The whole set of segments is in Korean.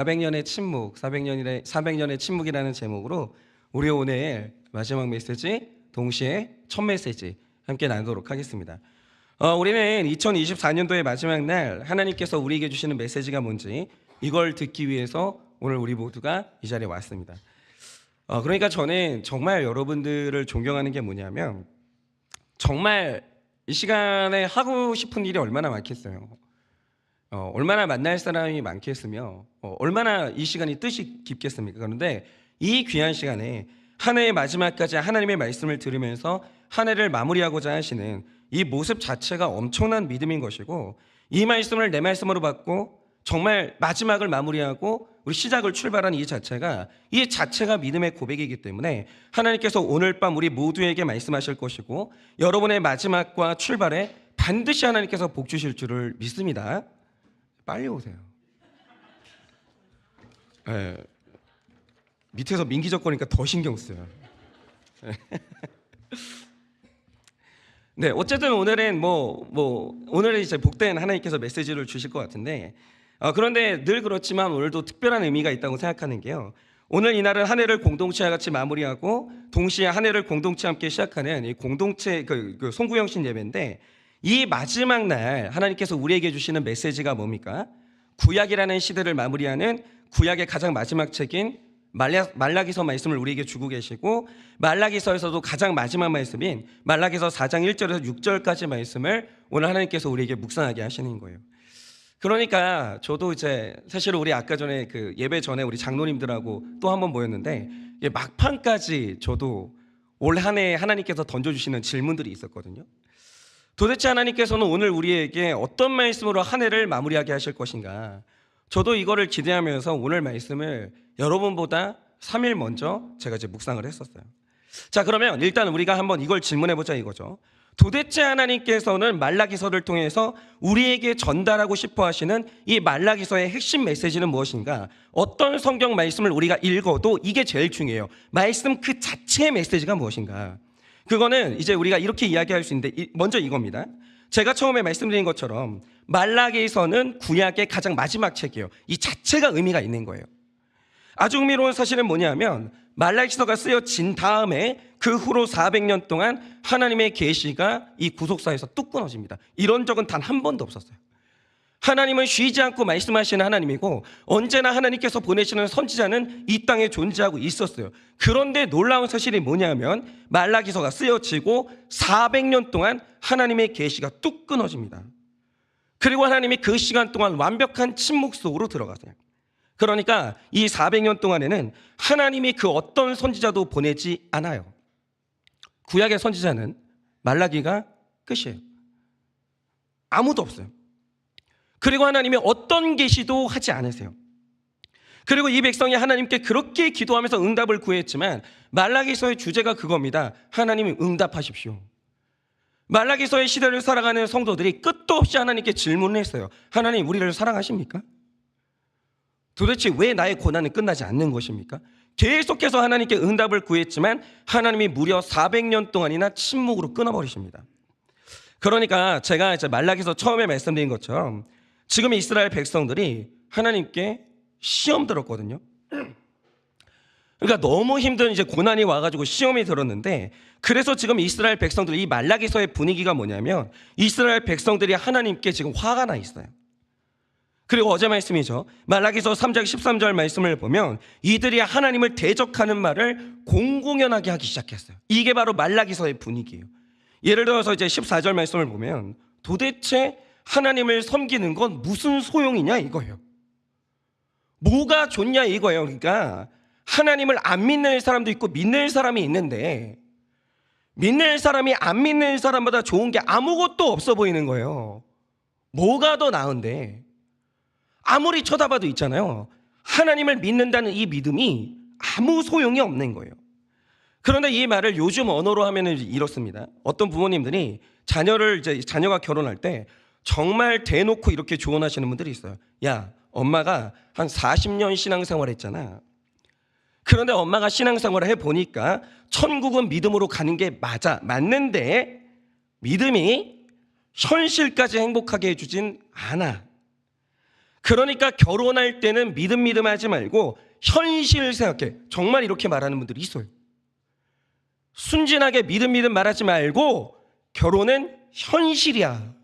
400년의 침묵, 400년의 침묵이라는 제목으로 우리 오늘 마지막 메시지, 동시에 첫 메시지 함께 나누도록 하겠습니다. 우리는 2024년도의 마지막 날 하나님께서 우리에게 주시는 메시지가 뭔지 이걸 듣기 위해서 오늘 우리 모두가 이 자리에 왔습니다. 그러니까 저는 정말 여러분들을 존경하는 게 뭐냐면 정말 이 시간에 하고 싶은 일이 얼마나 많겠어요. 얼마나 만날 사람이 많겠으며 얼마나 이 시간이 뜻이 깊겠습니까? 그런데 이 귀한 시간에 한 해의 마지막까지 하나님의 말씀을 들으면서 한 해를 마무리하고자 하시는 이 모습 자체가 엄청난 믿음인 것이고, 이 말씀을 내 말씀으로 받고 정말 마지막을 마무리하고 우리 시작을 출발하는 이 자체가 믿음의 고백이기 때문에 하나님께서 오늘 밤 우리 모두에게 말씀하실 것이고, 여러분의 마지막과 출발에 반드시 하나님께서 복 주실 줄을 믿습니다. 빨리 오세요. 밑에서 민기적거리니까 더 신경 써요. 네, 어쨌든 오늘은 오늘은 이제 복된 하나님께서 메시지를 주실 것 같은데, 그런데 늘 그렇지만 오늘도 특별한 의미가 있다고 생각하는 게요. 오늘 이날은 한 해를 공동체와 같이 마무리하고 동시에 한 해를 공동체와 함께 시작하는 이 공동체 그 송구영신 예배인데, 이 마지막 날 하나님께서 우리에게 주시는 메시지가 뭡니까? 구약이라는 시대를 마무리하는 구약의 가장 마지막 책인 말라기서 말씀을 우리에게 주고 계시고, 말라기서에서도 가장 마지막 말씀인 말라기서 4장 1절에서 6절까지 말씀을 오늘 하나님께서 우리에게 묵상하게 하시는 거예요. 그러니까 저도 이제 사실 우리 아까 전에 그 예배 전에 우리 장로님들하고 또 한 번 모였는데, 막판까지 저도 올 한 해 하나님께서 던져주시는 질문들이 있었거든요. 도대체 하나님께서는 오늘 우리에게 어떤 말씀으로 한 해를 마무리하게 하실 것인가? 저도 이거를 기대하면서 오늘 말씀을 여러분보다 3일 먼저 제가 이제 묵상을 했었어요. 자, 그러면 일단 우리가 한번 이걸 질문해보자 이거죠. 도대체 하나님께서는 말라기서를 통해서 우리에게 전달하고 싶어 하시는 이 말라기서의 핵심 메시지는 무엇인가? 어떤 성경 말씀을 우리가 읽어도 이게 제일 중요해요. 말씀 그 자체의 메시지가 무엇인가? 그거는 이제 우리가 이렇게 이야기할 수 있는데, 먼저 이겁니다. 제가 처음에 말씀드린 것처럼 말라기서는 구약의 가장 마지막 책이에요. 이 자체가 의미가 있는 거예요. 아주 흥미로운 사실은 뭐냐면 말라기서가 쓰여진 다음에 그 후로 400년 동안 하나님의 계시가 이 구속사에서 뚝 끊어집니다. 이런 적은 단 한 번도 없었어요. 하나님은 쉬지 않고 말씀하시는 하나님이고, 언제나 하나님께서 보내시는 선지자는 이 땅에 존재하고 있었어요. 그런데 놀라운 사실이 뭐냐면 말라기서가 쓰여지고 400년 동안 하나님의 계시가 뚝 끊어집니다. 그리고 하나님이 그 시간 동안 완벽한 침묵 속으로 들어가세요. 그러니까 이 400년 동안에는 하나님이 그 어떤 선지자도 보내지 않아요. 구약의 선지자는 말라기가 끝이에요. 아무도 없어요. 그리고 하나님이 어떤 계시도 하지 않으세요. 그리고 이 백성이 하나님께 그렇게 기도하면서 응답을 구했지만 말라기서의 주제가 그겁니다. 하나님이 응답하십시오. 말라기서의 시대를 살아가는 성도들이 끝도 없이 하나님께 질문을 했어요. 하나님, 우리를 사랑하십니까? 도대체 왜 나의 고난은 끝나지 않는 것입니까? 계속해서 하나님께 응답을 구했지만 하나님이 무려 400년 동안이나 침묵으로 끊어버리십니다. 그러니까 제가 이제 말라기서 처음에 말씀드린 것처럼 지금 이스라엘 백성들이 하나님께 시험 들었거든요. 그러니까 너무 힘든 이제 고난이 와가지고 시험이 들었는데, 그래서 지금 이스라엘 백성들, 이 말라기서의 분위기가 뭐냐면 이스라엘 백성들이 하나님께 지금 화가 나 있어요. 그리고 어제 말씀이죠. 말라기서 3장 13절 말씀을 보면 이들이 하나님을 대적하는 말을 공공연하게 하기 시작했어요. 이게 바로 말라기서의 분위기예요. 예를 들어서 이제 14절 말씀을 보면 도대체 하나님을 섬기는 건 무슨 소용이냐 이거예요. 뭐가 좋냐 이거예요. 그러니까 하나님을 안 믿는 사람도 있고 믿는 사람이 있는데, 믿는 사람이 안 믿는 사람보다 좋은 게 아무것도 없어 보이는 거예요. 뭐가 더 나은데? 아무리 쳐다봐도 있잖아요. 하나님을 믿는다는 이 믿음이 아무 소용이 없는 거예요. 그런데 이 말을 요즘 언어로 하면 이렇습니다. 어떤 부모님들이 자녀가 결혼할 때 정말 대놓고 이렇게 조언하시는 분들이 있어요. 야, 엄마가 한 40년 신앙생활 했잖아. 그런데 엄마가 신앙생활을 해보니까 천국은 믿음으로 가는 게 맞는데 믿음이 현실까지 행복하게 해주진 않아. 그러니까 결혼할 때는 믿음 하지 말고 현실 생각해. 정말 이렇게 말하는 분들이 있어요. 순진하게 믿음 말하지 말고 결혼은 현실이야.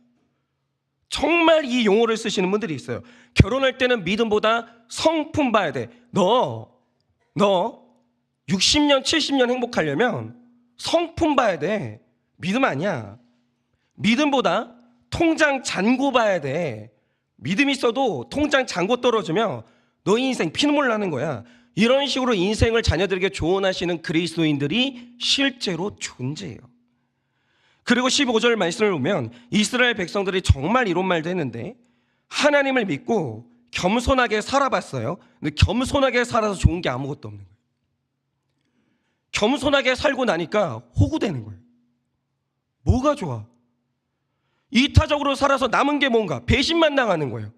정말 이 용어를 쓰시는 분들이 있어요. 결혼할 때는 믿음보다 성품 봐야 돼. 너 60년 70년 행복하려면 성품 봐야 돼. 믿음 아니야. 믿음보다 통장 잔고 봐야 돼. 믿음 있어도 통장 잔고 떨어지면 너 인생 피눈물 나는 거야. 이런 식으로 인생을 자녀들에게 조언하시는 그리스도인들이 실제로 존재해요. 그리고 15절 말씀을 보면 이스라엘 백성들이 정말 이런 말도 했는데 하나님을 믿고 겸손하게 살아봤어요. 근데 겸손하게 살아서 좋은 게 아무것도 없는 거예요. 겸손하게 살고 나니까 호구되는 거예요. 뭐가 좋아? 이타적으로 살아서 남은 게 뭔가? 배신만 당하는 거예요.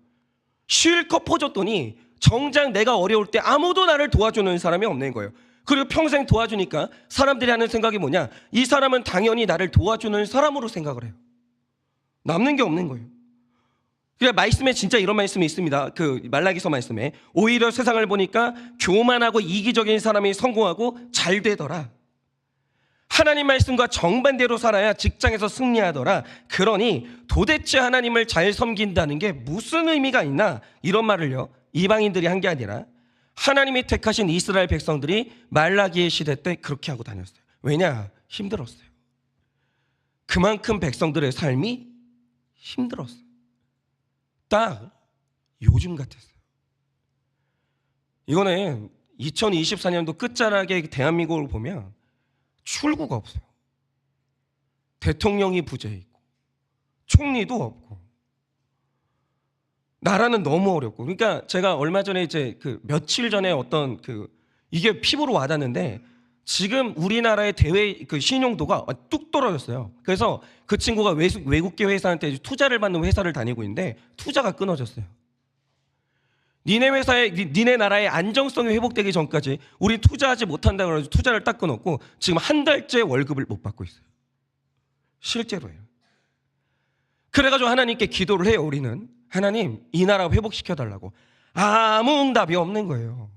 실컷 퍼줬더니 정작 내가 어려울 때 아무도 나를 도와주는 사람이 없는 거예요. 그리고 평생 도와주니까 사람들이 하는 생각이 뭐냐? 이 사람은 당연히 나를 도와주는 사람으로 생각을 해요. 남는 게 없는 거예요. 그러니까 말씀에 진짜 이런 말씀이 있습니다. 그 말라기서 말씀에 오히려 세상을 보니까 교만하고 이기적인 사람이 성공하고 잘 되더라. 하나님 말씀과 정반대로 살아야 직장에서 승리하더라. 그러니 도대체 하나님을 잘 섬긴다는 게 무슨 의미가 있나? 이런 말을요, 이방인들이 한 게 아니라 하나님이 택하신 이스라엘 백성들이 말라기의 시대 때 그렇게 하고 다녔어요. 왜냐? 힘들었어요. 그만큼 백성들의 삶이 힘들었어요. 딱 요즘 같았어요. 이거는 2024년도 끝자락에 대한민국을 보면 출구가 없어요. 대통령이 부재 있고 총리도 없고 나라는 너무 어렵고. 그러니까 제가 얼마 전에 이제 며칠 전에 어떤 이게 피부로 와닿는데 지금 우리나라의 대외 신용도가 뚝 떨어졌어요. 그래서 그 친구가 외국계 회사한테 투자를 받는 회사를 다니고 있는데 투자가 끊어졌어요. 니네 나라의 안정성이 회복되기 전까지 우리 투자하지 못한다고 해서 투자를 딱 끊었고 지금 한 달째 월급을 못 받고 있어요. 실제로예요. 그래가지고 하나님께 기도를 해요. 우리는 하나님 이 나라 회복시켜달라고. 아무 응답이 없는 거예요.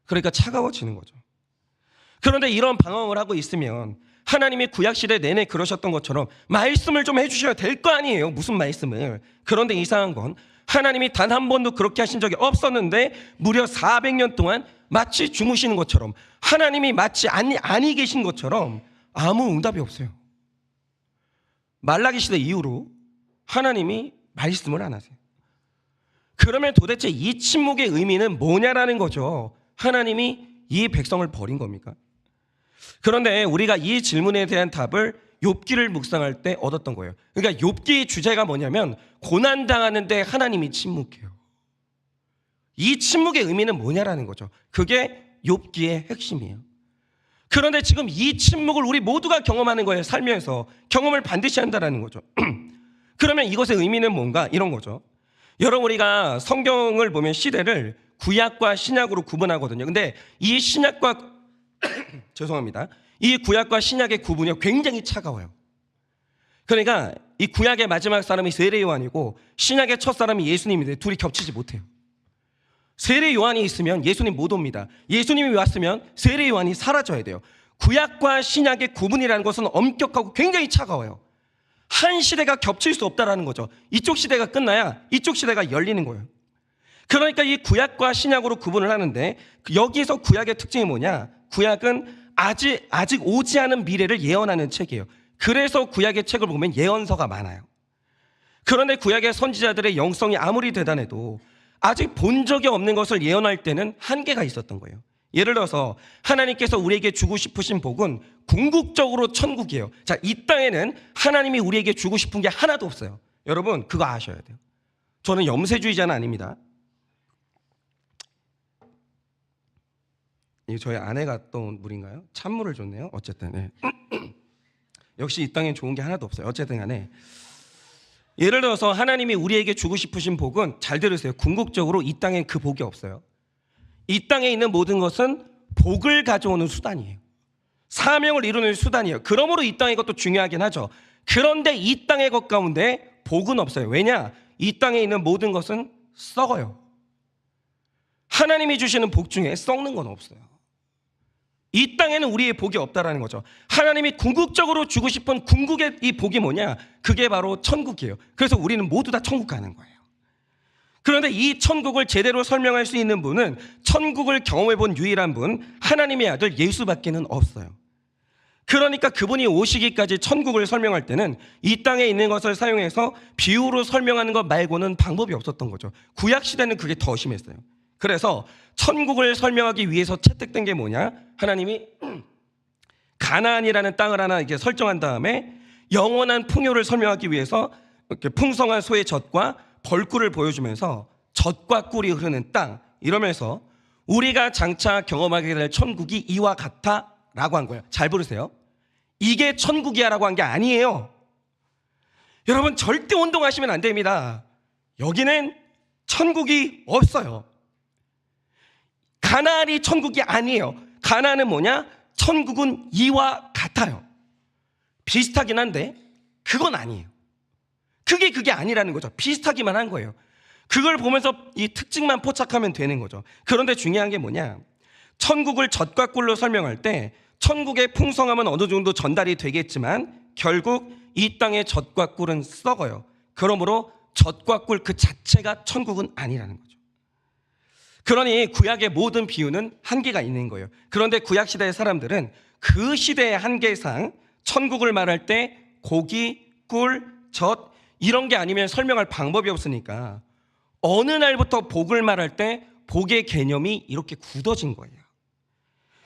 그러니까 차가워지는 거죠. 그런데 이런 방황을 하고 있으면 하나님이 구약시대 내내 그러셨던 것처럼 말씀을 좀 해주셔야 될 거 아니에요. 무슨 말씀을. 그런데 이상한 건 하나님이 단 한 번도 그렇게 하신 적이 없었는데 무려 400년 동안 마치 주무시는 것처럼 하나님이 마치 아니 계신 것처럼 아무 응답이 없어요. 말라기 시대 이후로 하나님이 말씀을 안 하세요. 그러면 도대체 이 침묵의 의미는 뭐냐라는 거죠. 하나님이 이 백성을 버린 겁니까? 그런데 우리가 이 질문에 대한 답을 욥기를 묵상할 때 얻었던 거예요. 그러니까 욥기의 주제가 뭐냐면 고난당하는데 하나님이 침묵해요. 이 침묵의 의미는 뭐냐라는 거죠. 그게 욥기의 핵심이에요. 그런데 지금 이 침묵을 우리 모두가 경험하는 거예요. 살면서 경험을 반드시 한다라는 거죠. 그러면 이것의 의미는 뭔가? 이런 거죠. 여러분 우리가 성경을 보면 시대를 구약과 신약으로 구분하거든요. 근데 이 신약과 죄송합니다. 이 구약과 신약의 구분이 굉장히 차가워요. 그러니까 이 구약의 마지막 사람이 세례 요한이고 신약의 첫 사람이 예수님인데 둘이 겹치지 못해요. 세례 요한이 있으면 예수님 못 옵니다. 예수님이 왔으면 세례 요한이 사라져야 돼요. 구약과 신약의 구분이라는 것은 엄격하고 굉장히 차가워요. 한 시대가 겹칠 수 없다라는 거죠. 이쪽 시대가 끝나야 이쪽 시대가 열리는 거예요. 그러니까 이 구약과 신약으로 구분을 하는데 여기서 구약의 특징이 뭐냐? 구약은 아직 오지 않은 미래를 예언하는 책이에요. 그래서 구약의 책을 보면 예언서가 많아요. 그런데 구약의 선지자들의 영성이 아무리 대단해도 아직 본 적이 없는 것을 예언할 때는 한계가 있었던 거예요. 예를 들어서 하나님께서 우리에게 주고 싶으신 복은 궁극적으로 천국이에요. 자, 이 땅에는 하나님이 우리에게 주고 싶은 게 하나도 없어요. 여러분 그거 아셔야 돼요. 저는 염세주의자는 아닙니다. 이 저희 아내가 떠온 물인가요? 찬물을 줬네요. 어쨌든 네. 역시 이 땅엔 좋은 게 하나도 없어요. 어쨌든 간에 예를 들어서 하나님이 우리에게 주고 싶으신 복은 잘 들으세요. 궁극적으로 이 땅엔 그 복이 없어요. 이 땅에 있는 모든 것은 복을 가져오는 수단이에요. 사명을 이루는 수단이에요. 그러므로 이 땅의 것도 중요하긴 하죠. 그런데 이 땅의 것 가운데 복은 없어요. 왜냐? 이 땅에 있는 모든 것은 썩어요. 하나님이 주시는 복 중에 썩는 건 없어요. 이 땅에는 우리의 복이 없다라는 거죠. 하나님이 궁극적으로 주고 싶은 궁극의 이 복이 뭐냐? 그게 바로 천국이에요. 그래서 우리는 모두 다 천국 가는 거예요. 그런데 이 천국을 제대로 설명할 수 있는 분은 천국을 경험해 본 유일한 분, 하나님의 아들 예수밖에는 없어요. 그러니까 그분이 오시기까지 천국을 설명할 때는 이 땅에 있는 것을 사용해서 비유로 설명하는 것 말고는 방법이 없었던 거죠. 구약 시대는 그게 더 심했어요. 그래서 천국을 설명하기 위해서 채택된 게 뭐냐? 하나님이 가나안이라는 땅을 하나 이렇게 설정한 다음에 영원한 풍요를 설명하기 위해서 이렇게 풍성한 소의 젖과 벌꿀을 보여주면서 젖과 꿀이 흐르는 땅, 이러면서 우리가 장차 경험하게 될 천국이 이와 같아 라고 한 거예요. 잘 부르세요. 이게 천국이야 라고 한 게 아니에요. 여러분 절대 혼동하시면 안 됩니다. 여기는 천국이 없어요. 가나안이 천국이 아니에요. 가나안은 뭐냐? 천국은 이와 같아요. 비슷하긴 한데 그건 아니에요. 그게 아니라는 거죠. 비슷하기만 한 거예요. 그걸 보면서 이 특징만 포착하면 되는 거죠. 그런데 중요한 게 뭐냐? 천국을 젖과 꿀로 설명할 때 천국의 풍성함은 어느 정도 전달이 되겠지만 결국 이 땅의 젖과 꿀은 썩어요. 그러므로 젖과 꿀 그 자체가 천국은 아니라는 거죠. 그러니 구약의 모든 비유는 한계가 있는 거예요. 그런데 구약 시대의 사람들은 그 시대의 한계상 천국을 말할 때 고기, 꿀, 젖 이런 게 아니면 설명할 방법이 없으니까 어느 날부터 복을 말할 때 복의 개념이 이렇게 굳어진 거예요.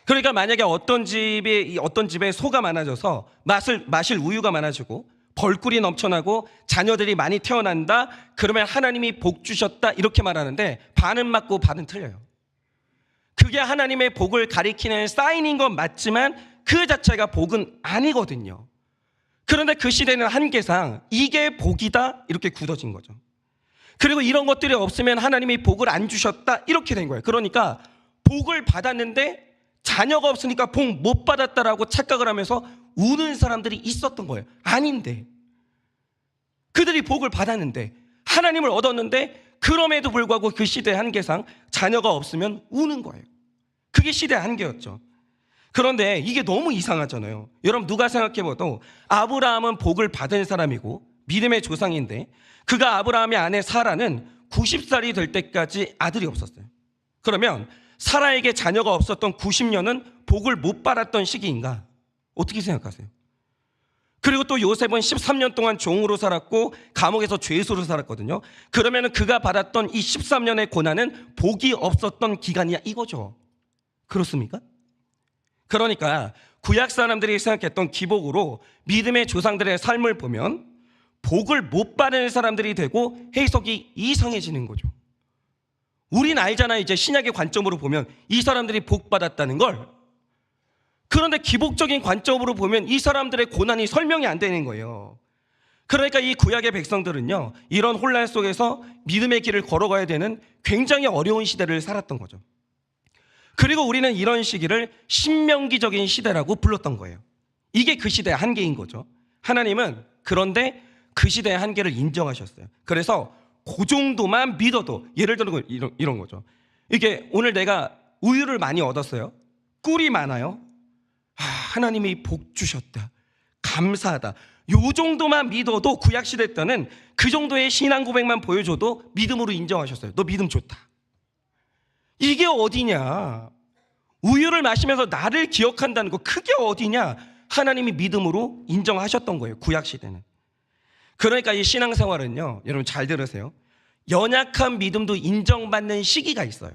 그러니까 만약에 어떤 집에 소가 많아져서 마실 우유가 많아지고 벌꿀이 넘쳐나고 자녀들이 많이 태어난다, 그러면 하나님이 복 주셨다 이렇게 말하는데 반은 맞고 반은 틀려요. 그게 하나님의 복을 가리키는 사인인 건 맞지만 그 자체가 복은 아니거든요. 그런데 그 시대는 한계상 이게 복이다 이렇게 굳어진 거죠. 그리고 이런 것들이 없으면 하나님이 복을 안 주셨다 이렇게 된 거예요. 그러니까 복을 받았는데 자녀가 없으니까 복 못 받았다라고 착각을 하면서 우는 사람들이 있었던 거예요. 아닌데 그들이 복을 받았는데 하나님을 얻었는데 그럼에도 불구하고 그 시대의 한계상 자녀가 없으면 우는 거예요. 그게 시대의 한계였죠. 그런데 이게 너무 이상하잖아요. 여러분 누가 생각해봐도 아브라함은 복을 받은 사람이고 믿음의 조상인데 그가 아브라함의 아내 사라는 90살이 될 때까지 아들이 없었어요. 그러면 사라에게 자녀가 없었던 90년은 복을 못 받았던 시기인가? 어떻게 생각하세요? 그리고 또 요셉은 13년 동안 종으로 살았고 감옥에서 죄수로 살았거든요. 그러면 그가 받았던 이 13년의 고난은 복이 없었던 기간이야 이거죠. 그렇습니까? 그러니까 구약 사람들이 생각했던 기복으로 믿음의 조상들의 삶을 보면 복을 못 받는 사람들이 되고 해석이 이상해지는 거죠. 우린 알잖아요. 이제 신약의 관점으로 보면 이 사람들이 복 받았다는 걸. 그런데 기복적인 관점으로 보면 이 사람들의 고난이 설명이 안 되는 거예요. 그러니까 이 구약의 백성들은요, 이런 혼란 속에서 믿음의 길을 걸어가야 되는 굉장히 어려운 시대를 살았던 거죠. 그리고 우리는 이런 시기를 신명기적인 시대라고 불렀던 거예요. 이게 그 시대의 한계인 거죠. 하나님은 그런데 그 시대의 한계를 인정하셨어요. 그래서 그 정도만 믿어도, 예를 들어 이런 거죠. 이게 오늘 내가 우유를 많이 얻었어요. 꿀이 많아요. 하나님이 복 주셨다. 감사하다. 요 정도만 믿어도 구약시대 때는 그 정도의 신앙 고백만 보여줘도 믿음으로 인정하셨어요. 너 믿음 좋다. 이게 어디냐? 우유를 마시면서 나를 기억한다는 거 그게 어디냐? 하나님이 믿음으로 인정하셨던 거예요. 구약시대는. 그러니까 이 신앙생활은요, 여러분 잘 들으세요. 연약한 믿음도 인정받는 시기가 있어요.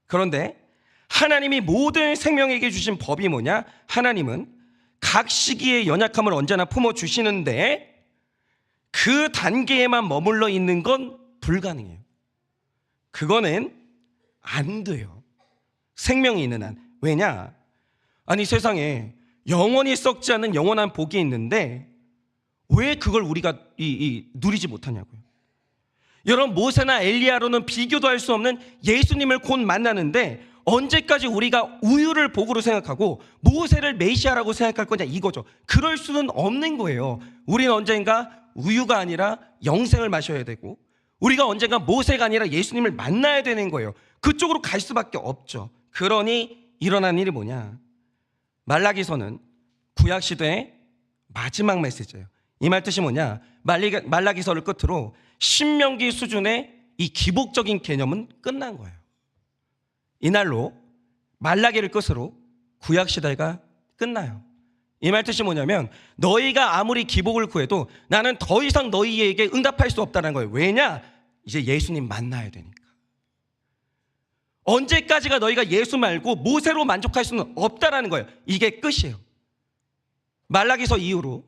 그런데 하나님이 모든 생명에게 주신 법이 뭐냐? 하나님은 각 시기의 연약함을 언제나 품어주시는데 그 단계에만 머물러 있는 건 불가능해요. 그거는 안 돼요. 생명이 있는 한. 왜냐? 아니 세상에 영원히 썩지 않는 영원한 복이 있는데 왜 그걸 우리가 누리지 못하냐고요. 여러분 모세나 엘리야로는 비교도 할 수 없는 예수님을 곧 만나는데 언제까지 우리가 우유를 복으로 생각하고 모세를 메시아라고 생각할 거냐 이거죠. 그럴 수는 없는 거예요. 우리는 언젠가 우유가 아니라 영생을 마셔야 되고 우리가 언젠가 모세가 아니라 예수님을 만나야 되는 거예요. 그쪽으로 갈 수밖에 없죠. 그러니 일어난 일이 뭐냐? 말라기서는 구약 시대의 마지막 메시지예요. 이 말 뜻이 뭐냐? 말라기서를 끝으로 신명기 수준의 이 기복적인 개념은 끝난 거예요. 이날로 말라기를 끝으로 구약 시대가 끝나요. 이 말 뜻이 뭐냐면 너희가 아무리 기복을 구해도 나는 더 이상 너희에게 응답할 수 없다는 거예요. 왜냐? 이제 예수님 만나야 되니까. 언제까지가 너희가 예수 말고 모세로 만족할 수는 없다라는 거예요. 이게 끝이에요. 말라기서 이후로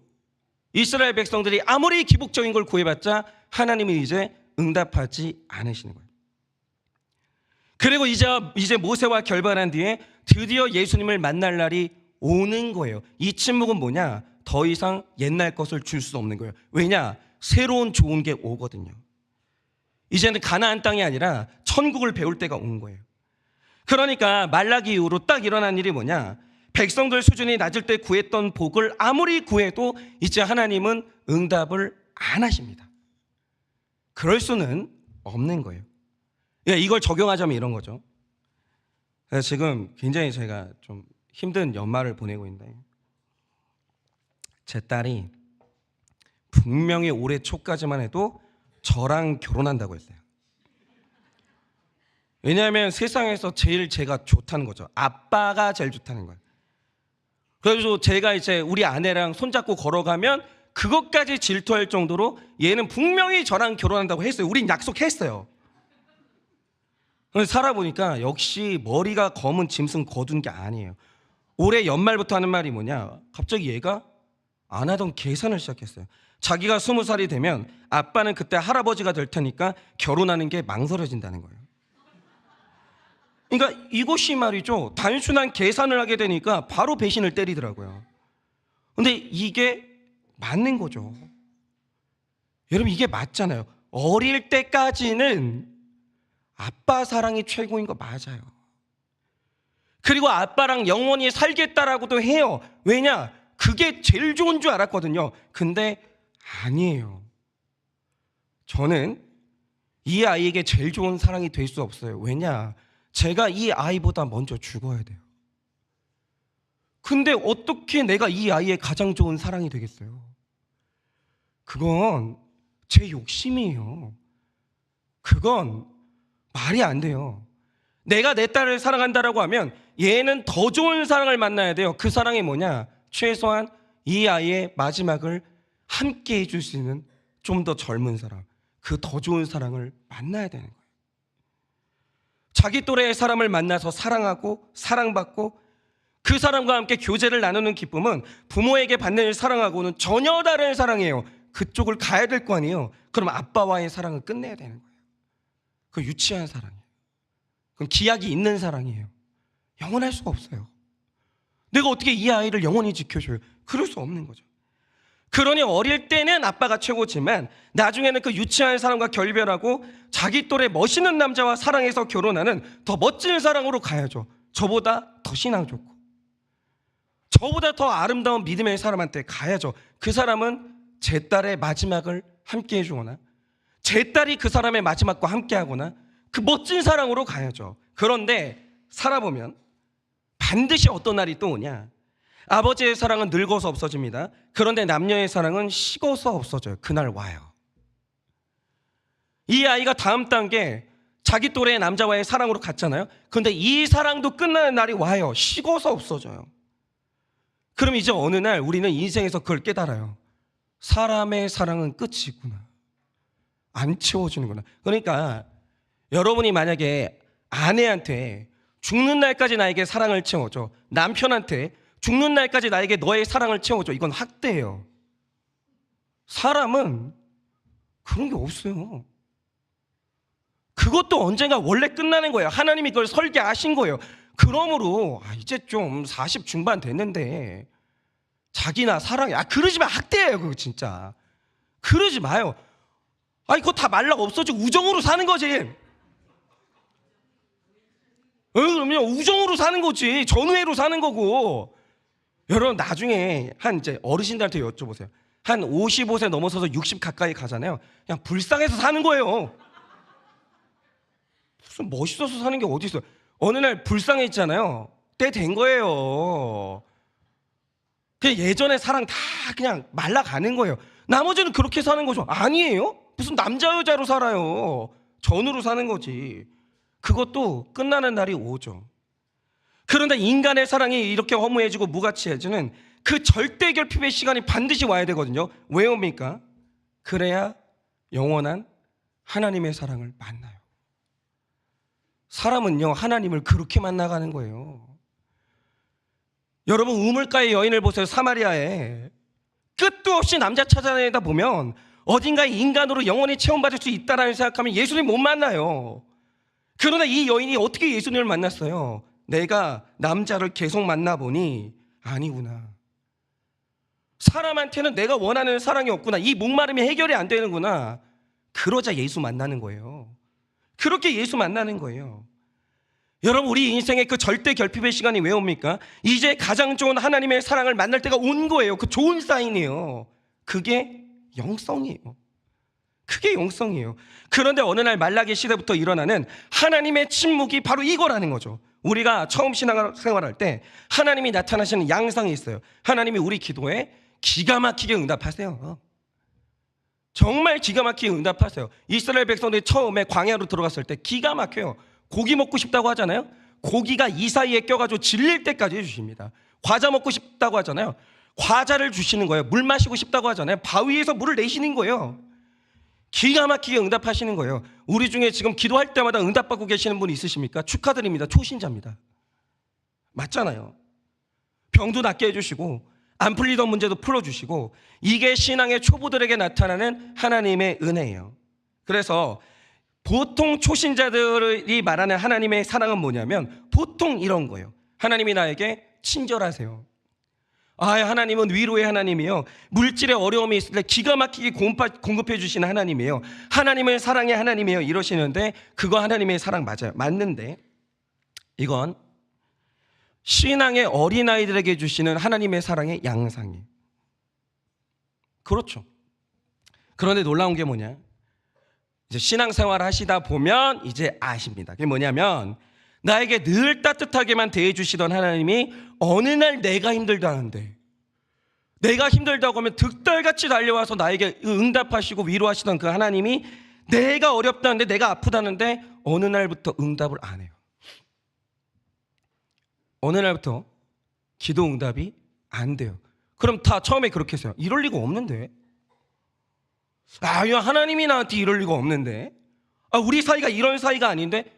이스라엘 백성들이 아무리 기복적인 걸 구해봤자 하나님은 이제 응답하지 않으시는 거예요. 그리고 이제 모세와 결별한 뒤에 드디어 예수님을 만날 날이 오는 거예요. 이 침묵은 뭐냐? 더 이상 옛날 것을 줄 수 없는 거예요. 왜냐? 새로운 좋은 게 오거든요. 이제는 가나안 땅이 아니라 천국을 배울 때가 온 거예요. 그러니까 말라기 이후로 딱 일어난 일이 뭐냐? 백성들 수준이 낮을 때 구했던 복을 아무리 구해도 이제 하나님은 응답을 안 하십니다. 그럴 수는 없는 거예요. 이걸 적용하자면 이런 거죠. 지금 굉장히 제가 좀 힘든 연말을 보내고 있는데 제 딸이 분명히 올해 초까지만 해도 저랑 결혼한다고 했어요. 왜냐하면 세상에서 제일 제가 좋다는 거죠. 아빠가 제일 좋다는 거예요. 그래서 제가 이제 우리 아내랑 손잡고 걸어가면 그것까지 질투할 정도로 얘는 분명히 저랑 결혼한다고 했어요. 우린 약속했어요. 살아보니까 역시 머리가 검은 짐승 거둔 게 아니에요. 올해 연말부터 하는 말이 뭐냐? 갑자기 얘가 안 하던 계산을 시작했어요. 자기가 20살이 되면 아빠는 그때 할아버지가 될 테니까 결혼하는 게 망설여진다는 거예요. 그러니까 이것이 말이죠. 단순한 계산을 하게 되니까 바로 배신을 때리더라고요. 근데 이게 맞는 거죠. 여러분 이게 맞잖아요. 어릴 때까지는 아빠 사랑이 최고인 거 맞아요. 그리고 아빠랑 영원히 살겠다라고도 해요. 왜냐? 그게 제일 좋은 줄 알았거든요. 근데 아니에요. 저는 이 아이에게 제일 좋은 사랑이 될 수 없어요. 왜냐? 제가 이 아이보다 먼저 죽어야 돼요. 근데 어떻게 내가 이 아이의 가장 좋은 사랑이 되겠어요? 그건 제 욕심이에요. 그건 말이 안 돼요. 내가 내 딸을 사랑한다라고 하면 얘는 더 좋은 사랑을 만나야 돼요. 그 사랑이 뭐냐? 최소한 이 아이의 마지막을 함께 해줄 수 있는 좀 더 젊은 사람, 그 더 좋은 사랑을 만나야 되는 거예요. 자기 또래의 사람을 만나서 사랑하고 사랑받고 그 사람과 함께 교제를 나누는 기쁨은 부모에게 받는 사랑하고는 전혀 다른 사랑이에요. 그쪽을 가야 될 거 아니에요. 그럼 아빠와의 사랑을 끝내야 되는 거예요. 그 유치한 사랑이에요. 그럼 기약이 있는 사랑이에요. 영원할 수가 없어요. 내가 어떻게 이 아이를 영원히 지켜줘요? 그럴 수 없는 거죠. 그러니 어릴 때는 아빠가 최고지만 나중에는 그 유치한 사람과 결별하고 자기 또래 멋있는 남자와 사랑해서 결혼하는 더 멋진 사랑으로 가야죠. 저보다 더 신앙 좋고 저보다 더 아름다운 믿음의 사람한테 가야죠. 그 사람은 제 딸의 마지막을 함께 해주거나 제 딸이 그 사람의 마지막과 함께 하거나 그 멋진 사랑으로 가야죠. 그런데 살아보면 반드시 어떤 날이 또 오냐? 아버지의 사랑은 늙어서 없어집니다. 그런데 남녀의 사랑은 식어서 없어져요. 그날 와요. 이 아이가 다음 단계 자기 또래의 남자와의 사랑으로 갔잖아요. 그런데 이 사랑도 끝나는 날이 와요. 식어서 없어져요. 그럼 이제 어느 날 우리는 인생에서 그걸 깨달아요. 사람의 사랑은 끝이구나. 안 채워지는구나. 그러니까 여러분이 만약에 아내한테 죽는 날까지 나에게 사랑을 채워줘, 남편한테 죽는 날까지 나에게 너의 사랑을 채워줘, 이건 학대예요. 사람은 그런 게 없어요. 그것도 언젠가 원래 끝나는 거예요. 하나님이 그걸 설계하신 거예요. 그러므로 이제 좀 40 중반 됐는데 자기나 사랑해. 그러지 마. 학대예요. 그거 진짜. 그러지 마요. 그거 다 말라 없어지고 우정으로 사는 거지. 그러면 우정으로 사는 거지. 전우애로 사는 거고. 여러분 나중에 이제 어르신들한테 여쭤보세요. 한 55세 넘어서서 60 가까이 가잖아요. 그냥 불쌍해서 사는 거예요. 무슨 멋있어서 사는 게 어디 있어요? 어느 날 불쌍했잖아요. 때 된 거예요. 그냥 예전의 사랑 다 그냥 말라가는 거예요. 나머지는 그렇게 사는 거죠. 아니에요? 무슨 남자 여자로 살아요. 전으로 사는 거지. 그것도 끝나는 날이 오죠. 그런데 인간의 사랑이 이렇게 허무해지고 무가치해지는 그 절대 결핍의 시간이 반드시 와야 되거든요. 왜 옵니까? 그래야 영원한 하나님의 사랑을 만나요. 사람은요, 하나님을 그렇게 만나가는 거예요. 여러분, 우물가의 여인을 보세요. 사마리아에 끝도 없이 남자 찾아다니다 보면 어딘가에 인간으로 영원히 체험받을 수 있다라는 생각하면 예수님 못 만나요. 그러나 이 여인이 어떻게 예수님을 만났어요? 내가 남자를 계속 만나보니 아니구나. 사람한테는 내가 원하는 사랑이 없구나. 이 목마름이 해결이 안 되는구나. 그러자 예수 만나는 거예요. 그렇게 예수 만나는 거예요. 여러분, 우리 인생의 그 절대 결핍의 시간이 왜 옵니까? 이제 가장 좋은 하나님의 사랑을 만날 때가 온 거예요. 그 좋은 사인이에요. 그게 영성이에요. 그게 영성이에요. 그런데 어느 날 말라기 시대부터 일어나는 하나님의 침묵이 바로 이거라는 거죠. 우리가 처음 신앙생활할 때 하나님이 나타나시는 양상이 있어요. 하나님이 우리 기도에 기가 막히게 응답하세요. 정말 기가 막히게 응답하세요. 이스라엘 백성들이 처음에 광야로 들어갔을 때 기가 막혀요. 고기 먹고 싶다고 하잖아요. 고기가 이 사이에 껴가지고 질릴 때까지 해주십니다. 과자 먹고 싶다고 하잖아요. 과자를 주시는 거예요. 물 마시고 싶다고 하잖아요. 바위에서 물을 내시는 거예요. 기가 막히게 응답하시는 거예요. 우리 중에 지금 기도할 때마다 응답받고 계시는 분 있으십니까? 축하드립니다. 초신자입니다. 맞잖아요. 병도 낫게 해주시고 안 풀리던 문제도 풀어주시고, 이게 신앙의 초보들에게 나타나는 하나님의 은혜예요. 그래서 보통 초신자들이 말하는 하나님의 사랑은 뭐냐면 보통 이런 거예요. 하나님이 나에게 친절하세요. 하나님은 위로의 하나님이요, 물질의 어려움이 있을 때 기가 막히게 공급해 주시는 하나님이에요. 하나님은 사랑의 하나님이에요 이러시는데, 그거 하나님의 사랑 맞아요. 맞는데 이건 신앙의 어린아이들에게 주시는 하나님의 사랑의 양상이에요. 그렇죠. 그런데 놀라운 게 뭐냐, 이제 신앙생활 하시다 보면 이제 아십니다. 그게 뭐냐면, 나에게 늘 따뜻하게만 대해주시던 하나님이 어느 날 내가 힘들다는데, 내가 힘들다고 하면 득달같이 달려와서 나에게 응답하시고 위로하시던 그 하나님이 내가 어렵다는데, 내가 아프다는데 어느 날부터 응답을 안 해요. 어느 날부터 기도 응답이 안 돼요. 그럼 다 처음에 그렇게 했어요. 이럴 리가 없는데, 하나님이 나한테 이럴 리가 없는데, 우리 사이가 이런 사이가 아닌데,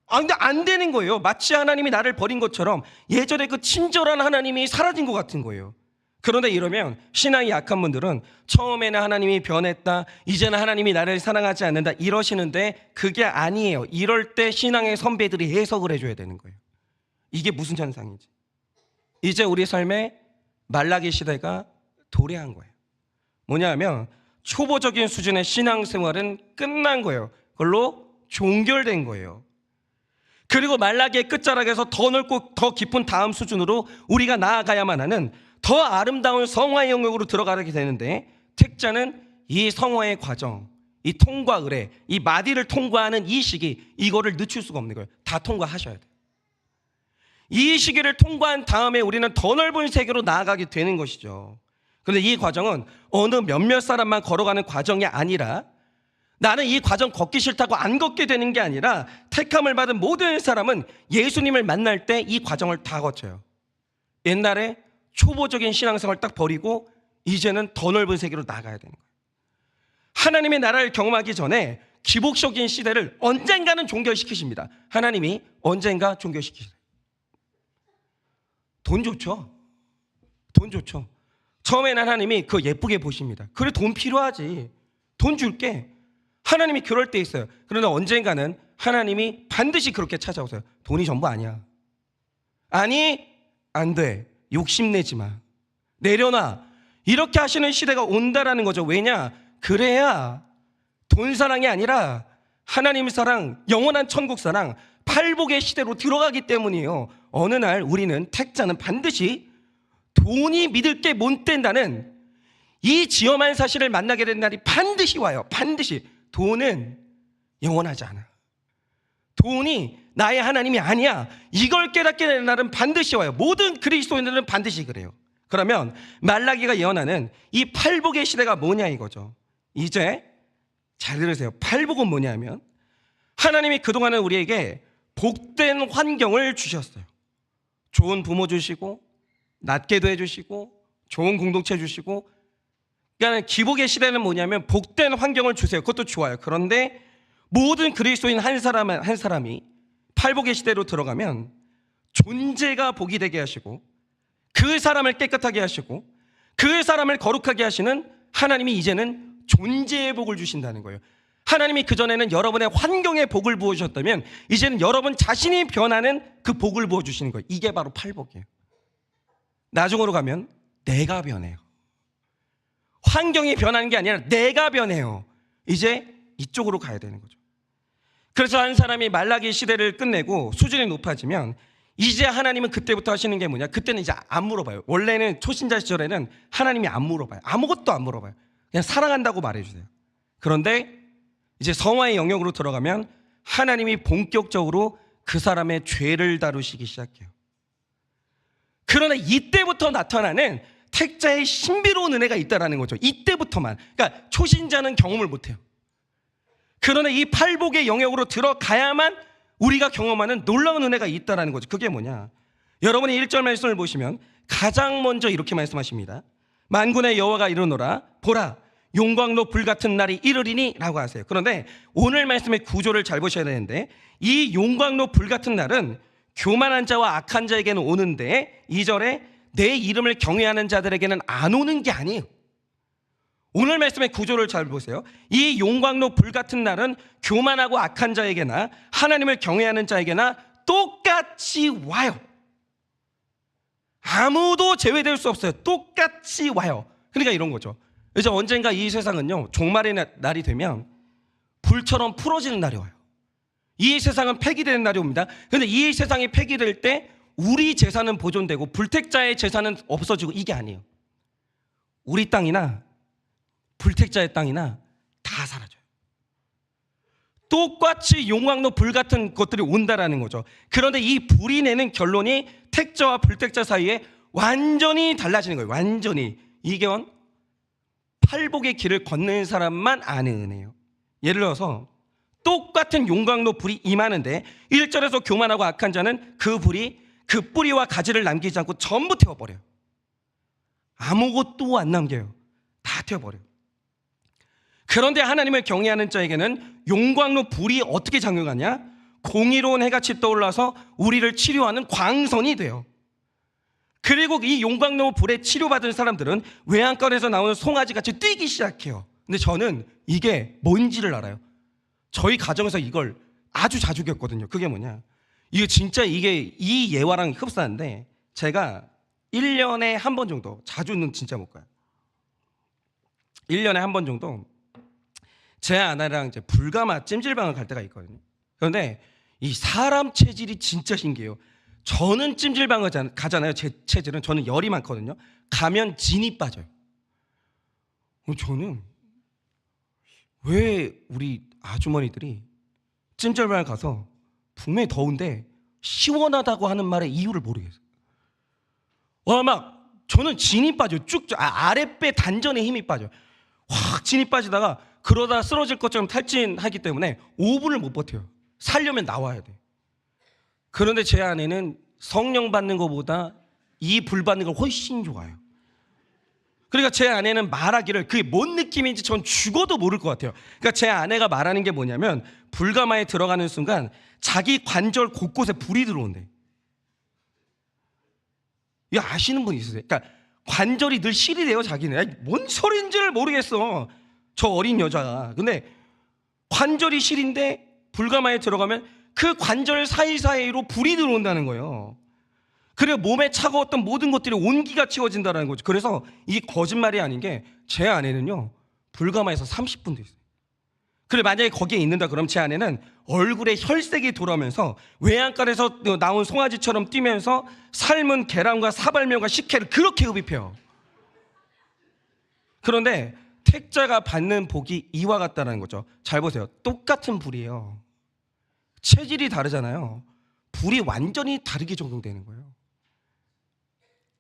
근데 안 되는 거예요. 마치 하나님이 나를 버린 것처럼 예전에 그 친절한 하나님이 사라진 것 같은 거예요. 그런데 이러면 신앙이 약한 분들은 처음에는 하나님이 변했다, 이제는 하나님이 나를 사랑하지 않는다 이러시는데, 그게 아니에요. 이럴 때 신앙의 선배들이 해석을 해줘야 되는 거예요. 이게 무슨 현상인지. 이제 우리 삶에 말라기 시대가 도래한 거예요. 뭐냐 하면 초보적인 수준의 신앙생활은 끝난 거예요. 그걸로 종결된 거예요. 그리고 말라기의 끝자락에서 더 넓고 더 깊은 다음 수준으로 우리가 나아가야만 하는 더 아름다운 성화의 영역으로 들어가게 되는데, 택자는 이 성화의 과정, 이 통과 의례, 이 마디를 통과하는 이 시기, 이거를 늦출 수가 없는 거예요. 다 통과하셔야 돼요. 이 시기를 통과한 다음에 우리는 더 넓은 세계로 나아가게 되는 것이죠. 그런데 이 과정은 어느 몇몇 사람만 걸어가는 과정이 아니라, 나는 이 과정 걷기 싫다고 안 걷게 되는 게 아니라, 택함을 받은 모든 사람은 예수님을 만날 때 이 과정을 다 거쳐요. 옛날에 초보적인 신앙생활을 딱 버리고 이제는 더 넓은 세계로 나가야 되는 거예요. 하나님의 나라를 경험하기 전에 기복적인 시대를 언젠가는 종결시키십니다. 하나님이 언젠가 종결시키세요. 돈 좋죠. 돈 좋죠. 처음에는 하나님이 그거 예쁘게 보십니다. 그래, 돈 필요하지, 돈 줄게. 하나님이 그럴 때 있어요. 그러나 언젠가는 하나님이 반드시 그렇게 찾아오세요. 돈이 전부 아니야. 아니, 안 돼. 욕심내지 마. 내려놔. 이렇게 하시는 시대가 온다라는 거죠. 왜냐? 그래야 돈 사랑이 아니라 하나님 사랑, 영원한 천국 사랑, 팔복의 시대로 들어가기 때문이에요. 어느 날 우리는, 택자는 반드시 돈이 믿을 게 못 된다는 이 지엄한 사실을 만나게 된 날이 반드시 와요. 반드시. 돈은 영원하지 않아. 돈이 나의 하나님이 아니야. 이걸 깨닫게 되는 날은 반드시 와요. 모든 그리스도인들은 반드시 그래요. 그러면 말라기가 예언하는 이 팔복의 시대가 뭐냐 이거죠. 이제 잘 들으세요. 팔복은 뭐냐면 하나님이 그동안은 우리에게 복된 환경을 주셨어요. 좋은 부모 주시고 낫게도 해주시고 좋은 공동체 주시고, 그러니까 기복의 시대는 뭐냐면 복된 환경을 주세요. 그것도 좋아요. 그런데 모든 그리스도인 한 사람이 팔복의 시대로 들어가면 존재가 복이 되게 하시고 그 사람을 깨끗하게 하시고 그 사람을 거룩하게 하시는 하나님이 이제는 존재의 복을 주신다는 거예요. 하나님이 그전에는 여러분의 환경에 복을 부어주셨다면 이제는 여러분 자신이 변하는 그 복을 부어주시는 거예요. 이게 바로 팔복이에요. 나중으로 가면 내가 변해요. 환경이 변하는 게 아니라 내가 변해요. 이제 이쪽으로 가야 되는 거죠. 그래서 한 사람이 말라기 시대를 끝내고 수준이 높아지면 이제 하나님은 그때부터 하시는 게 뭐냐? 그때는 이제 안 물어봐요. 원래는 초신자 시절에는 하나님이 안 물어봐요. 아무것도 안 물어봐요. 그냥 사랑한다고 말해주세요. 그런데 이제 성화의 영역으로 들어가면 하나님이 본격적으로 그 사람의 죄를 다루시기 시작해요. 그러나 이때부터 나타나는 택자의 신비로운 은혜가 있다는 거죠. 이때부터만. 그러니까 초신자는 경험을 못해요. 그러나 이 팔복의 영역으로 들어가야만 우리가 경험하는 놀라운 은혜가 있다는 거죠. 그게 뭐냐? 여러분이 1절 말씀을 보시면 가장 먼저 이렇게 말씀하십니다. 만군의 여호와가 이르노라 보라 용광로 불같은 날이 이르리니 라고 하세요. 그런데 오늘 말씀의 구조를 잘 보셔야 되는데 이 용광로 불같은 날은 교만한 자와 악한 자에게는 오는데 2절에 내 이름을 경외하는 자들에게는 안 오는 게 아니에요. 오늘 말씀의 구조를 잘 보세요. 이 용광로 불같은 날은 교만하고 악한 자에게나 하나님을 경외하는 자에게나 똑같이 와요. 아무도 제외될 수 없어요. 똑같이 와요. 그러니까 이런 거죠. 이제 언젠가 이 세상은요 종말의 날이 되면 불처럼 풀어지는 날이 와요. 이 세상은 폐기되는 날이 옵니다. 그런데 이 세상이 폐기될 때 우리 재산은 보존되고 불택자의 재산은 없어지고 이게 아니에요. 우리 땅이나 불택자의 땅이나 다 사라져요. 똑같이 용광로 불 같은 것들이 온다라는 거죠. 그런데 이 불이 내는 결론이 택자와 불택자 사이에 완전히 달라지는 거예요. 완전히. 이게 팔복의 길을 걷는 사람만 아는 은혜예요. 예를 들어서 똑같은 용광로 불이 임하는데 1절에서 교만하고 악한 자는 그 불이 그 뿌리와 가지를 남기지 않고 전부 태워버려요. 아무것도 안 남겨요. 다 태워버려요. 그런데 하나님을 경외하는 자에게는 용광로 불이 어떻게 작용하냐? 공의로운 해같이 떠올라서 우리를 치료하는 광선이 돼요. 그리고 이 용광로 불에 치료받은 사람들은 외양간에서 나오는 송아지같이 뛰기 시작해요. 근데 저는 이게 뭔지를 알아요. 저희 가정에서 이걸 아주 자주 겪거든요. 그게 뭐냐? 이게 진짜 이게 이 예화랑 흡사한데 제가 1년에 한 번 정도, 자주는 진짜 못 가요. 1년에 한 번 정도 제 아내랑 이제 불가마 찜질방을 갈 때가 있거든요. 그런데 이 사람 체질이 진짜 신기해요. 저는 찜질방을 가잖아요. 제 체질은 저는 열이 많거든요. 가면 진이 빠져요. 저는 왜 우리 아주머니들이 찜질방을 가서 분명히 더운데 시원하다고 하는 말의 이유를 모르겠어요. 막 저는 진이 빠져요. 아랫배 단전에 힘이 빠져요. 확 진이 빠지다가 그러다 쓰러질 것처럼 탈진하기 때문에 5분을 못 버텨요. 살려면 나와야 돼. 그런데 제 아내는 성령 받는 것보다 이 불 받는 걸 훨씬 좋아해요. 그러니까 제 아내는 말하기를 그게 뭔 느낌인지 전 죽어도 모를 것 같아요. 그러니까 제 아내가 말하는 게 뭐냐면 불가마에 들어가는 순간 자기 관절 곳곳에 불이 들어온대. 이거 아시는 분 있으세요? 그러니까 관절이 늘 실이 돼요. 자기는. 뭔 소리인지를 모르겠어. 저 어린 여자가. 근데 관절이 실인데 불가마에 들어가면 그 관절 사이사이로 불이 들어온다는 거예요. 그리고 몸에 차가웠던 모든 것들이 온기가 채워진다는 거죠. 그래서 이게 거짓말이 아닌 게 제 아내는요 불가마에서 30분도 있어요. 그래 만약에 거기에 있는다 그럼 제 아내는 얼굴에 혈색이 돌아오면서 외양간에서 나온 송아지처럼 뛰면서 삶은 계란과 사발면과 식혜를 그렇게 흡입해요. 그런데 택자가 받는 복이 이와 같다는 거죠. 잘 보세요. 똑같은 불이에요. 체질이 다르잖아요. 불이 완전히 다르게 적용되는 거예요.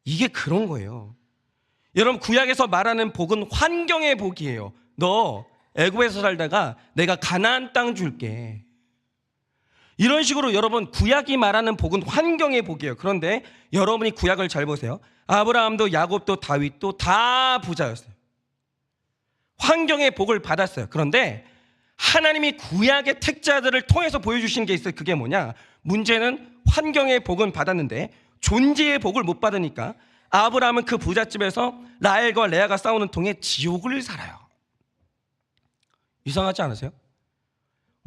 이게 그런 거예요. 여러분, 구약에서 말하는 복은 환경의 복이에요. 너 애굽에서 살다가 내가 가나안 땅 줄게. 이런 식으로 여러분, 구약이 말하는 복은 환경의 복이에요. 그런데 여러분이 구약을 잘 보세요. 아브라함도 야곱도 다윗도 다 부자였어요. 환경의 복을 받았어요. 그런데 하나님이 구약의 택자들을 통해서 보여주신 게 있어요. 그게 뭐냐? 문제는 환경의 복은 받았는데 존재의 복을 못 받으니까 아브라함은 그 부잣집에서 라헬과 레아가 싸우는 통에 지옥을 살아요. 이상하지 않으세요?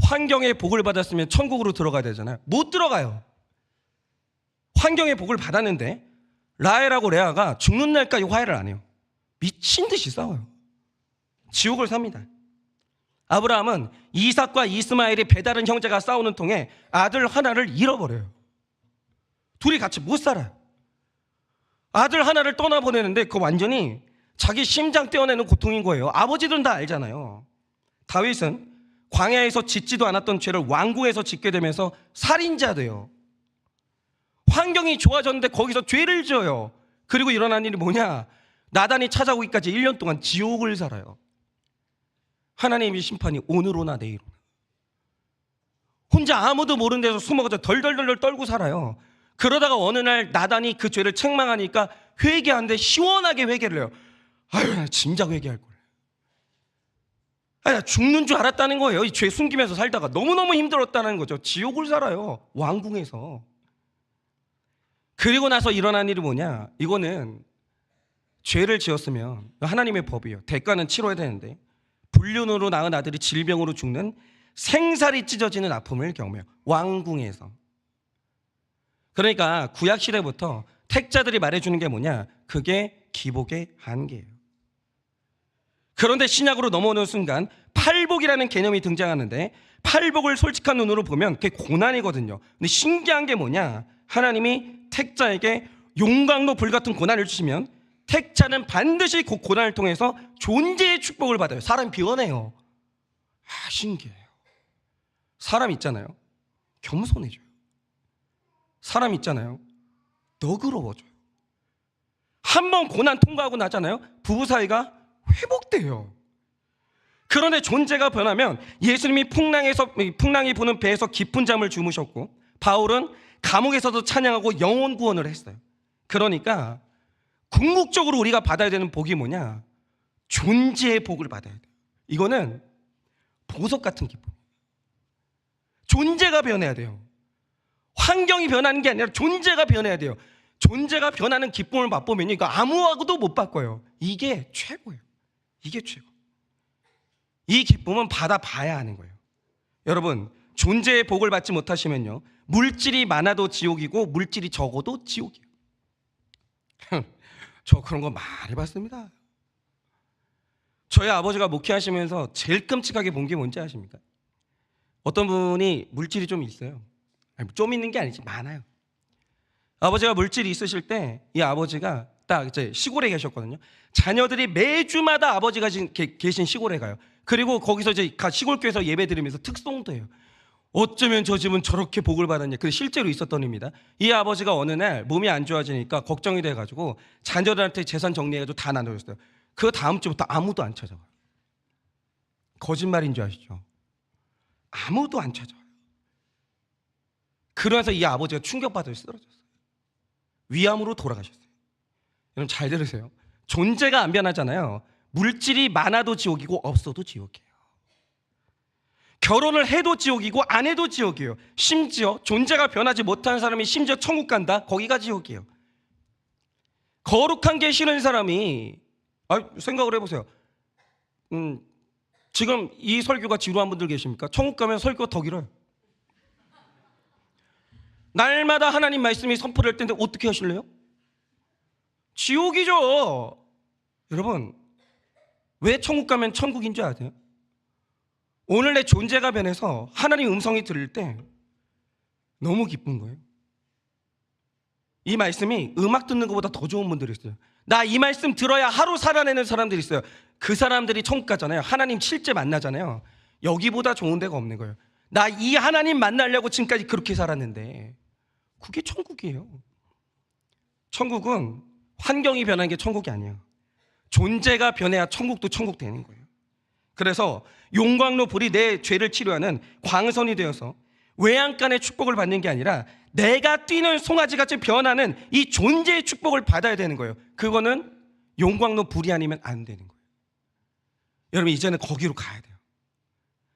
환경의 복을 받았으면 천국으로 들어가야 되잖아요. 못 들어가요. 환경의 복을 받았는데 라헬하고 레아가 죽는 날까지 화해를 안 해요. 미친 듯이 싸워요. 지옥을 삽니다. 아브라함은 이삭과 이스마엘이 배다른 형제가 싸우는 통에 아들 하나를 잃어버려요. 둘이 같이 못 살아요. 아들 하나를 떠나보내는데 그거 완전히 자기 심장 떼어내는 고통인 거예요. 아버지들은 다 알잖아요. 다윗은 광야에서 짓지도 않았던 죄를 왕궁에서 짓게 되면서 살인자 돼요. 환경이 좋아졌는데 거기서 죄를 지어요. 그리고 일어난 일이 뭐냐? 나단이 찾아오기까지 1년 동안 지옥을 살아요. 하나님의 심판이 오늘 오나 내일 오나. 혼자 아무도 모르는 데서 숨어가지고 덜덜덜 떨고 살아요. 그러다가 어느 날 나단이 그 죄를 책망하니까 회개하는데 시원하게 회개를 해요. 아유, 나 진작 회개할 걸. 나 죽는 줄 알았다는 거예요. 이 죄 숨기면서 살다가 너무너무 힘들었다는 거죠. 지옥을 살아요. 왕궁에서. 그리고 나서 일어난 일이 뭐냐? 이거는 죄를 지었으면 하나님의 법이에요. 대가는 치러야 되는데 불륜으로 낳은 아들이 질병으로 죽는 생살이 찢어지는 아픔을 경험해요. 왕궁에서. 그러니까 구약 시대부터 택자들이 말해주는 게 뭐냐? 그게 기복의 한계예요. 그런데 신약으로 넘어오는 순간 팔복이라는 개념이 등장하는데 팔복을 솔직한 눈으로 보면 그게 고난이거든요. 근데 신기한 게 뭐냐? 하나님이 택자에게 용광로 불같은 고난을 주시면 택자는 반드시 그 고난을 통해서 존재의 축복을 받아요. 사람이 변해요. 신기해요. 사람 있잖아요. 겸손해져요. 사람 있잖아요. 너그러워져요. 한번 고난 통과하고 나잖아요. 부부 사이가 회복돼요. 그런데 존재가 변하면 예수님이 풍랑이 부는 배에서 깊은 잠을 주무셨고 바울은 감옥에서도 찬양하고 영혼 구원을 했어요. 그러니까 궁극적으로 우리가 받아야 되는 복이 뭐냐? 존재의 복을 받아야 돼요. 이거는 보석 같은 기쁨. 존재가 변해야 돼요. 환경이 변하는 게 아니라 존재가 변해야 돼요. 존재가 변하는 기쁨을 맛보면 이거 아무하고도 못 바꿔요. 이게 최고예요. 이게 최고. 이 기쁨은 받아봐야 하는 거예요. 여러분, 존재의 복을 받지 못하시면요, 물질이 많아도 지옥이고 물질이 적어도 지옥이에요. 저 그런 거 많이 봤습니다. 저희 아버지가 목회하시면서 제일 끔찍하게 본 게 뭔지 아십니까? 어떤 분이 물질이 좀 있어요. 좀 있는 게 아니지, 많아요. 아버지가 물질이 있으실 때 이 아버지가 딱 이제 시골에 계셨거든요. 자녀들이 매주마다 아버지가 계신 시골에 가요. 그리고 거기서 이제 시골교회에서 예배 드리면서 특송도 해요. 어쩌면 저 집은 저렇게 복을 받았냐. 근데 실제로 있었던 일입니다. 이 아버지가 어느 날 몸이 안 좋아지니까 걱정이 돼가지고 자녀들한테 재산 정리해가지고 다 나눠줬어요. 그 다음 주부터 아무도 안 찾아와요. 거짓말인 줄 아시죠? 아무도 안 찾아와요. 그러면서 이 아버지가 충격받아서 쓰러졌어요. 위암으로 돌아가셨어요. 여러분 잘 들으세요. 존재가 안 변하잖아요. 물질이 많아도 지옥이고 없어도 지옥이에요. 결혼을 해도 지옥이고 안 해도 지옥이에요. 심지어 존재가 변하지 못한 사람이 심지어 천국 간다? 거기가 지옥이에요. 거룩한 게 싫은 사람이 생각을 해보세요. 지금 이 설교가 지루한 분들 계십니까? 천국 가면 설교가 더 길어요. 날마다 하나님 말씀이 선포될 텐데 어떻게 하실래요? 지옥이죠. 여러분, 왜 천국 가면 천국인 줄 아세요? 오늘 내 존재가 변해서 하나님 음성이 들릴 때 너무 기쁜 거예요. 이 말씀이 음악 듣는 것보다 더 좋은 분들이 있어요. 나 이 말씀 들어야 하루 살아내는 사람들이 있어요. 그 사람들이 천국 가잖아요. 하나님 실제 만나잖아요. 여기보다 좋은 데가 없는 거예요. 나 이 하나님 만나려고 지금까지 그렇게 살았는데. 그게 천국이에요. 천국은 환경이 변한 게 천국이 아니에요. 존재가 변해야 천국도 천국 되는 거예요. 그래서 용광로 불이 내 죄를 치료하는 광선이 되어서 외양간의 축복을 받는 게 아니라 내가 뛰는 송아지같이 변하는 이 존재의 축복을 받아야 되는 거예요. 그거는 용광로 불이 아니면 안 되는 거예요. 여러분, 이제는 거기로 가야 돼요.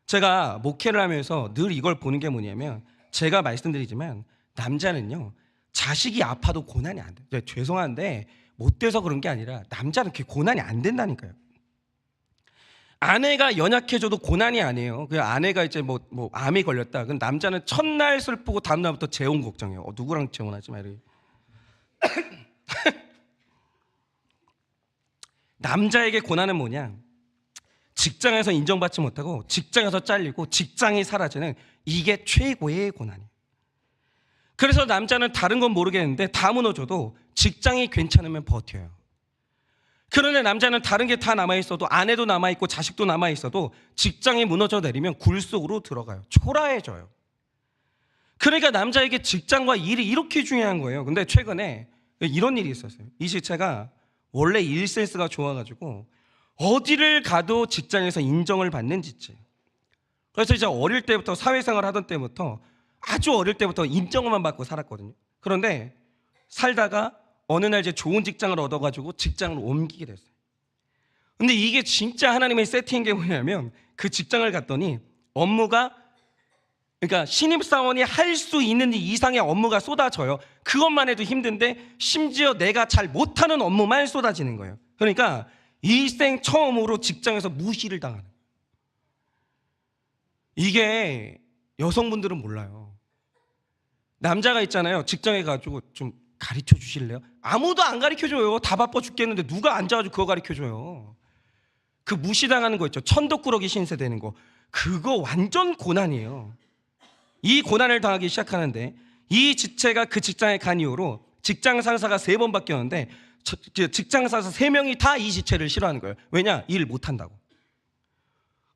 제가 목회를 하면서 늘 이걸 보는 게 뭐냐면, 제가 말씀드리지만 남자는요, 자식이 아파도 고난이 안 돼요. 죄송한데 못돼서 그런 게 아니라 남자는 그게 고난이 안 된다니까요. 아내가 연약해져도 고난이 아니에요. 그 아내가 이제 뭐 암이 걸렸다. 그럼 남자는 첫날 슬프고 다음날부터 재혼 걱정해요. 누구랑 재혼하지 마. 남자에게 고난은 뭐냐? 직장에서 인정받지 못하고 직장에서 잘리고 직장이 사라지는, 이게 최고의 고난이에요. 그래서 남자는 다른 건 모르겠는데 다 무너져도 직장이 괜찮으면 버텨요. 그런데 남자는 다른 게 다 남아있어도, 아내도 남아있고 자식도 남아있어도 직장이 무너져 내리면 굴 속으로 들어가요. 초라해져요. 그러니까 남자에게 직장과 일이 이렇게 중요한 거예요. 근데 최근에 이런 일이 있었어요. 이 지체가 원래 일 센스가 좋아가지고 어디를 가도 직장에서 인정을 받는 지체. 그래서 이제 어릴 때부터, 사회생활 하던 때부터, 아주 어릴 때부터 인정만 받고 살았거든요. 그런데 살다가 어느 날 이제 좋은 직장을 얻어가지고 직장을 옮기게 됐어요. 근데 이게 진짜 하나님의 세팅인 게 뭐냐면, 그 직장을 갔더니 업무가, 그러니까 신입사원이 할 수 있는 이상의 업무가 쏟아져요. 그것만 해도 힘든데 심지어 내가 잘 못하는 업무만 쏟아지는 거예요. 그러니까 일생 처음으로 직장에서 무시를 당하는 거예요. 이게 여성분들은 몰라요. 남자가 있잖아요. 직장에 가지고 좀 가르쳐 주실래요? 아무도 안 가르쳐 줘요. 다 바빠 죽겠는데 누가 앉아가지고 그거 가르쳐 줘요. 그 무시당하는 거 있죠. 천덕꾸러기 신세 되는 거. 그거 완전 고난이에요. 이 고난을 당하기 시작하는데, 이 지체가 그 직장에 간 이후로 직장 상사가 3번 바뀌었는데 직장 상사 3명이 다 이 지체를 싫어하는 거예요. 왜냐? 일 못한다고.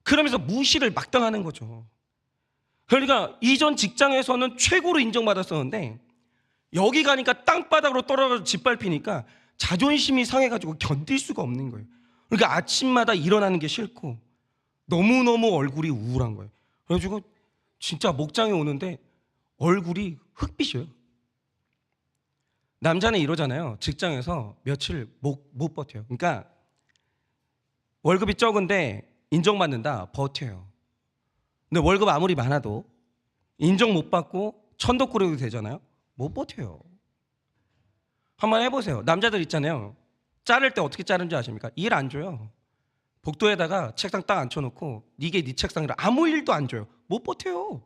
그러면서 무시를 막 당하는 거죠. 그러니까 이전 직장에서는 최고로 인정받았었는데 여기 가니까 땅바닥으로 떨어져서 짓밟히니까 자존심이 상해가지고 견딜 수가 없는 거예요. 그러니까 아침마다 일어나는 게 싫고 너무너무 얼굴이 우울한 거예요. 그래가지고 진짜 목장에 오는데 얼굴이 흑빛이에요. 남자는 이러잖아요. 직장에서 며칠 못 버텨요. 그러니까 월급이 적은데 인정받는다, 버텨요. 근데 월급 아무리 많아도 인정 못 받고 천덕꾸러기 되잖아요. 못 버텨요. 한번 해보세요. 남자들 있잖아요. 자를 때 어떻게 자르는지 아십니까? 일 안 줘요. 복도에다가 책상 딱 앉혀놓고 이게 네 책상이라 아무 일도 안 줘요. 못 버텨요.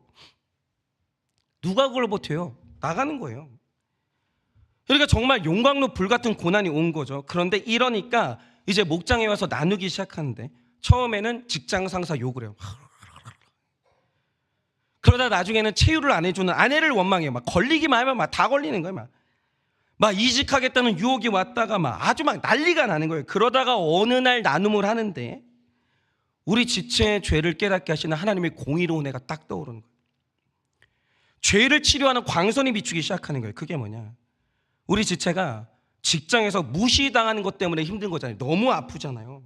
누가 그걸 버텨요? 나가는 거예요. 그러니까 정말 용광로 불 같은 고난이 온 거죠. 그런데 이러니까 이제 목장에 와서 나누기 시작하는데, 처음에는 직장 상사 욕을 해요. 그러다 나중에는 체유를 안 해주는 아내를 원망해요. 막 걸리기만 하면 막 다 걸리는 거예요. 막 이직하겠다는 유혹이 왔다가 막 아주 막 난리가 나는 거예요. 그러다가 어느 날 나눔을 하는데 우리 지체의 죄를 깨닫게 하시는 하나님의 공의로운 애가 딱 떠오르는 거예요. 죄를 치료하는 광선이 비추기 시작하는 거예요. 그게 뭐냐? 우리 지체가 직장에서 무시당하는 것 때문에 힘든 거잖아요. 너무 아프잖아요.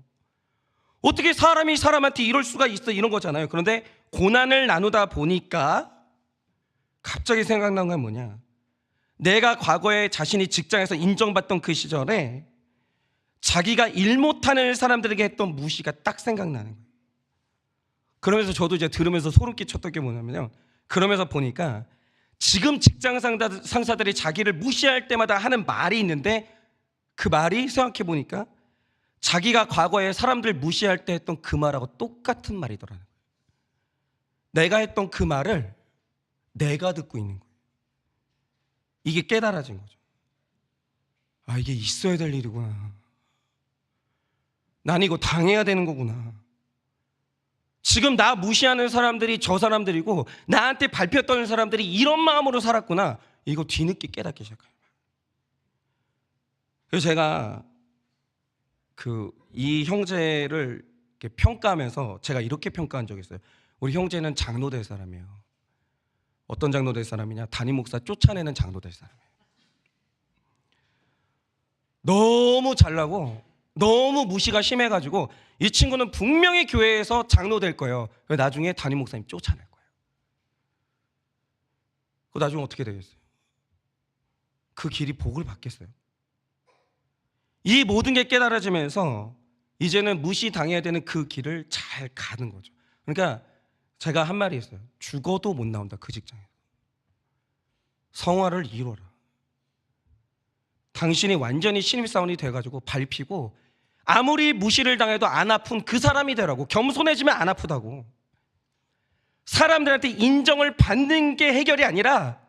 어떻게 사람이 사람한테 이럴 수가 있어, 이런 거잖아요. 그런데 고난을 나누다 보니까 갑자기 생각난 건 뭐냐? 내가 과거에 자신이 직장에서 인정받던 그 시절에 자기가 일 못하는 사람들에게 했던 무시가 딱 생각나는 거예요. 그러면서 저도 이제 들으면서 소름 끼쳤던 게 뭐냐면요, 그러면서 보니까 지금 직장 상사들이 자기를 무시할 때마다 하는 말이 있는데, 그 말이 생각해 보니까 자기가 과거에 사람들 무시할 때 했던 그 말하고 똑같은 말이더라는 거예요. 내가 했던 그 말을 내가 듣고 있는 거예요. 이게 깨달아진 거죠. 아, 이게 있어야 될 일이구나. 난 이거 당해야 되는 거구나. 지금 나 무시하는 사람들이 저 사람들이고 나한테 밟혀 떠는 사람들이 이런 마음으로 살았구나. 이거 뒤늦게 깨닫기 시작해요. 그래서 제가 이 형제를 이렇게 평가하면서 제가 이렇게 평가한 적이 있어요. 우리 형제는 장로될 사람이에요. 어떤 장로 될 사람이냐? 담임 목사 쫓아내는 장로 될 사람이에요. 너무 잘나고 너무 무시가 심해가지고 이 친구는 분명히 교회에서 장로 될 거예요. 나중에 담임 목사님 쫓아낼 거예요. 그 나중에 어떻게 되겠어요? 그 길이 복을 받겠어요? 이 모든 게 깨달아지면서 이제는 무시당해야 되는 그 길을 잘 가는 거죠. 그러니까 제가 한 말이 있어요. 죽어도 못 나온다, 그 직장에서. 성화를 이뤄라. 당신이 완전히 신입사원이 돼가지고 밟히고 아무리 무시를 당해도 안 아픈 그 사람이 되라고. 겸손해지면 안 아프다고. 사람들한테 인정을 받는 게 해결이 아니라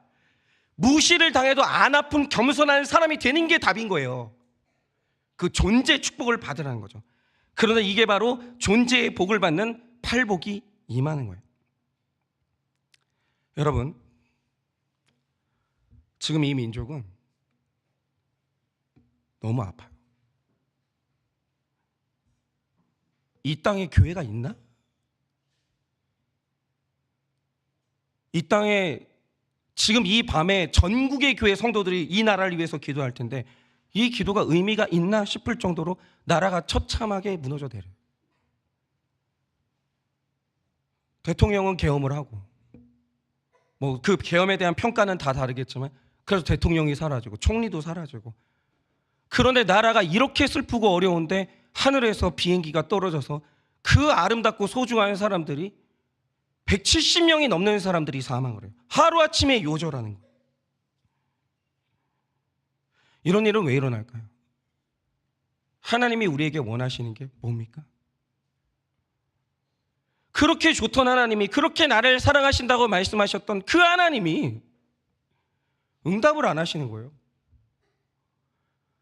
무시를 당해도 안 아픈 겸손한 사람이 되는 게 답인 거예요. 그 존재 축복을 받으라는 거죠. 그런데 이게 바로 존재의 복을 받는 팔복이 임하는 거예요. 여러분, 지금 이 민족은 너무 아파요. 이 땅에 교회가 있나? 이 땅에 지금 이 밤에 전국의 교회 성도들이 이 나라를 위해서 기도할 텐데 이 기도가 의미가 있나 싶을 정도로 나라가 처참하게 무너져 내려요. 대통령은 계엄을 하고 뭐 그 계엄에 대한 평가는 다 다르겠지만 그래서 대통령이 사라지고 총리도 사라지고, 그런데 나라가 이렇게 슬프고 어려운데 하늘에서 비행기가 떨어져서 그 아름답고 소중한 사람들이 170명이 넘는 사람들이 사망을 해요. 하루아침에 요절하는 거예요. 이런 일은 왜 일어날까요? 하나님이 우리에게 원하시는 게 뭡니까? 그렇게 좋던 하나님이, 그렇게 나를 사랑하신다고 말씀하셨던 그 하나님이 응답을 안 하시는 거예요.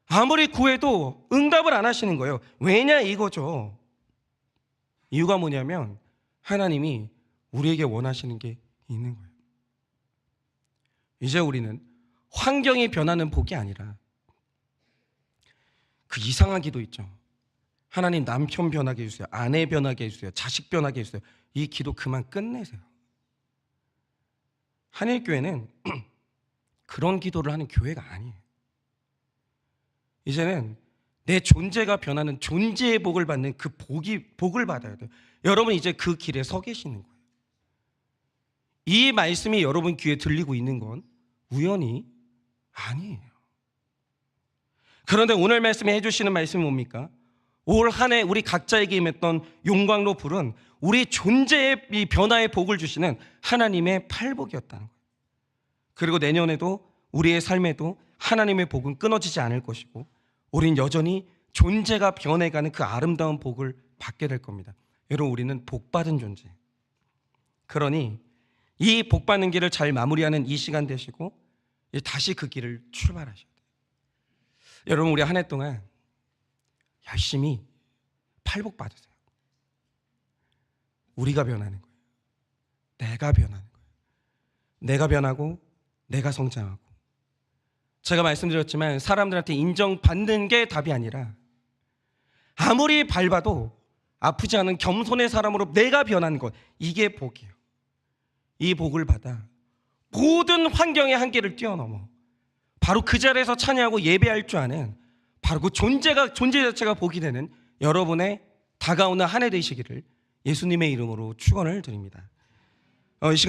아무리 구해도 응답을 안 하시는 거예요. 왜냐 이거죠. 이유가 뭐냐면 하나님이 우리에게 원하시는 게 있는 거예요. 이제 우리는 환경이 변하는 복이 아니라 그 이상한 기도 있죠. 하나님 남편 변하게 해주세요. 아내 변하게 해주세요. 자식 변하게 해주세요. 이 기도 그만 끝내세요. 한일교회는 그런 기도를 하는 교회가 아니에요. 이제는 내 존재가 변하는 존재의 복을 받는 그 복을 받아야 돼요. 여러분 이제 그 길에 서 계시는 거예요. 이 말씀이 여러분 귀에 들리고 있는 건 우연이 아니에요. 그런데 오늘 말씀에 해주시는 말씀이 뭡니까? 올 한 해 우리 각자에게 임했던 용광로 불은 우리 존재의 이 변화의 복을 주시는 하나님의 팔복이었다는 거예요. 그리고 내년에도 우리의 삶에도 하나님의 복은 끊어지지 않을 것이고 우린 여전히 존재가 변해가는 그 아름다운 복을 받게 될 겁니다. 여러분 우리는 복받은 존재. 그러니 이 복받는 길을 잘 마무리하는 이 시간 되시고 다시 그 길을 출발하셔야 돼요. 여러분 우리 한 해 동안 열심히 팔복 받으세요. 우리가 변하는 거예요. 내가 변하는 거예요. 내가 변하고 내가 성장하고. 제가 말씀드렸지만 사람들한테 인정받는 게 답이 아니라 아무리 밟아도 아프지 않은 겸손의 사람으로 내가 변하는 것, 이게 복이에요. 이 복을 받아 모든 환경의 한계를 뛰어넘어 바로 그 자리에서 찬양하고 예배할 줄 아는 바로 그 존재 자체가 복이 되는 여러분의 다가오는 한 해 되시기를 예수님의 이름으로 축원을 드립니다. 이 시간에